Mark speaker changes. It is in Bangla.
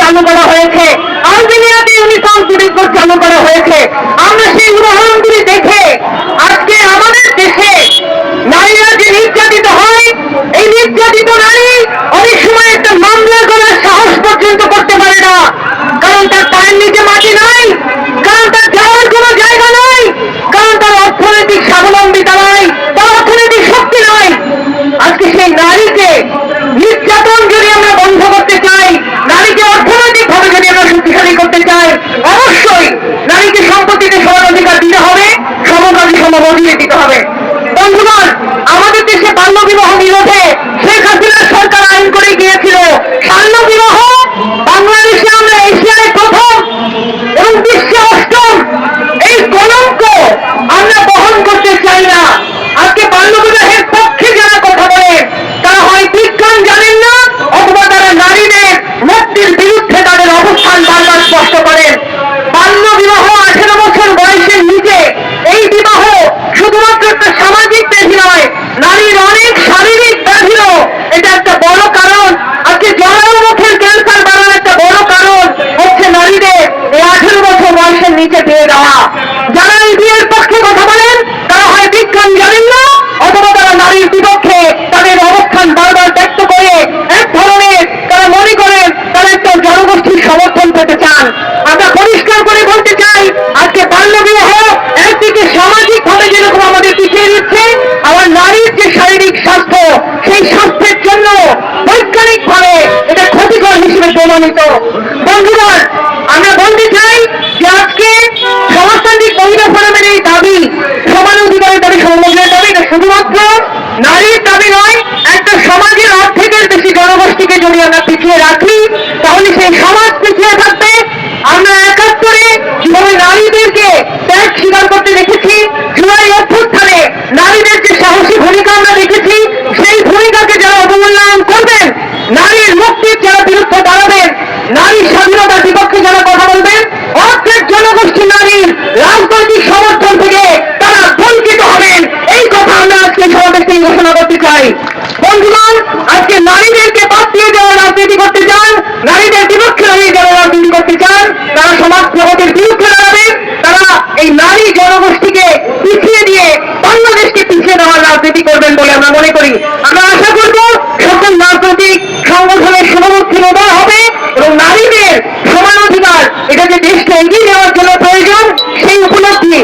Speaker 1: চালু করা হয়েছে, আলবেনিয়াতে ইউনিফর্ম সিভিল কোড চালু করা হয়েছে। আমরা সেই উদাহরণগুলি দেখে আজকে আমাদের দেশে নারীরা যে নির্যাতিত হয়, এই নির্যাতিত নারী অনেক সময় একটা মামলা করার সাহস পর্যন্ত করতে পারে না, কারণ তার পায়ের নিচে মাটি নাই, কারণ তার যাওয়ার কোনো জায়গা নাই, কারণ তার অর্থনৈতিক স্বাবলম্বিতা নাই, তার অর্থনৈতিক শক্তি নাই। আজকে সেই নারীকে নির্যাতন যদি আমরা বন্ধ করতে চাই, নারীকে অর্থনৈতিকভাবে যদি আমরা শক্তিশালী করতে চাই, অবশ্যই নারীকে সম্পত্তিতে সমান অধিকার দিতে হবে, সমকাজী সমমজুরি দিতে হবে। বন্ধুগণ, আমাদের দেশে বাল্য বিবাহ নিরোধে শেখ হাসিনার সরকার আইন করে গিয়েছিল। বাল্য বিবাহ বাংলাদেশে আমরা এশিয়ায় প্রথম এবং বিশ্বে অষ্টম। এই কলঙ্ক আমরা বহন করতে চাই না। আজকে বাল্য বিবাহের পক্ষে যারা কথা বলে তারা হয় বিজ্ঞান জানেন না, অথবা তারা নারীদের মুক্তির বিরুদ্ধে তাদের অবস্থান বারবার স্পষ্ট করেন। বাল্য বিবাহ 18 বছর বয়সের নিচে এই বিবাহ শুধুমাত্র একটা সামাজিক ব্যাধি নয়, নারীর অনেক শারীরিক ব্যাধিও এটা একটা বড় কারণ। আজকে জরায়ুমুখের ক্যান্সার বাড়ার একটা বড় কারণ হচ্ছে নারীদের এই 18 বছর বয়সের নিচে বিয়ে দেওয়া। যারা এই বিয়ের পক্ষে কথা বলেন তারা হয় বিজ্ঞান জানেন না, অথবা তারা নারীর বিপক্ষে তাদের অবস্থান বারবার ব্যক্ত করে এক ধরনের তারা মনে করেন তারা একটা জনগোষ্ঠীর সমর্থন পেতে চান। আমরা পরিষ্কার করে বলতে চাই, আজকে বাল্য বিবাহ একদিকে সামাজিক ভাবে যেরকম আমাদের পিছিয়ে দিচ্ছে, আবার নারীর যে শারীরিক স্বাস্থ্য, সেই স্বাস্থ্যের জন্য বৈজ্ঞানিক ভাবে এটা ক্ষতিকর হিসেবে প্রমাণিত। বন্ধুগণ, আমরা বলতে চাই যে আজকে সমাজতান্ত্রিক মহিলা ফোরামের এই দাবি, সমান অধিকারের দাবি, সমমজুরির দাবি, এটা শুধুমাত্র নারীর দাবি নয়। একটা সমাজের অর্ধেকের বেশি জনগোষ্ঠীকে যদি আমরা পিছিয়ে রাখি, তাহলে সেই সমাজ পিছিয়ে থাকবে। আমরা 71-এ যেভাবে নারীদেরকে ত্যাগ স্বীকার করতে দেখেছি, জুলাই অভ্যুত্থানে নারীদের যে সাহসী ভূমিকা আমরা দেখেছি, সেই ভূমিকাকে যারা অবমূল্যায়ন করবেন, নারীর মুক্তির যারা বিরুদ্ধে দাঁড়াবেন, নারী স্বাধীনতার বিপক্ষে যারা কথা বলবেন, অর্ধেক জনগোষ্ঠী নারীর রাজনৈতিক সমর্থন থেকে তারা বঞ্চিত হবেন। এই কথা আমরা আজকে সমাবেশ থেকে ঘোষণা করতে চাই। বন্ধুগণ, আজকে নারীদেরকে বাদ দিয়ে যারা রাজনীতি করতে চান, নারীদের বিপক্ষে দাঁড়িয়ে যারা রাজনীতি করতে চান, তারা সমাজ জগতের বিরুদ্ধে দাঁড়াবেন। তারা এই নারী জনগোষ্ঠীকে পিছিয়ে দিয়ে বাংলাদেশকে পিছিয়ে দেওয়ার রাজনীতি করবেন বলে আমরা মনে করি। আমরা আশা করব সকল রাজনৈতিক সংগঠনের শুভমুখী উদয় হবে এবং নারীদের সমান অধিকার, এটা যে দেশকে এগিয়ে নেওয়ার জন্য প্রয়োজন, সেই উপলব্ধি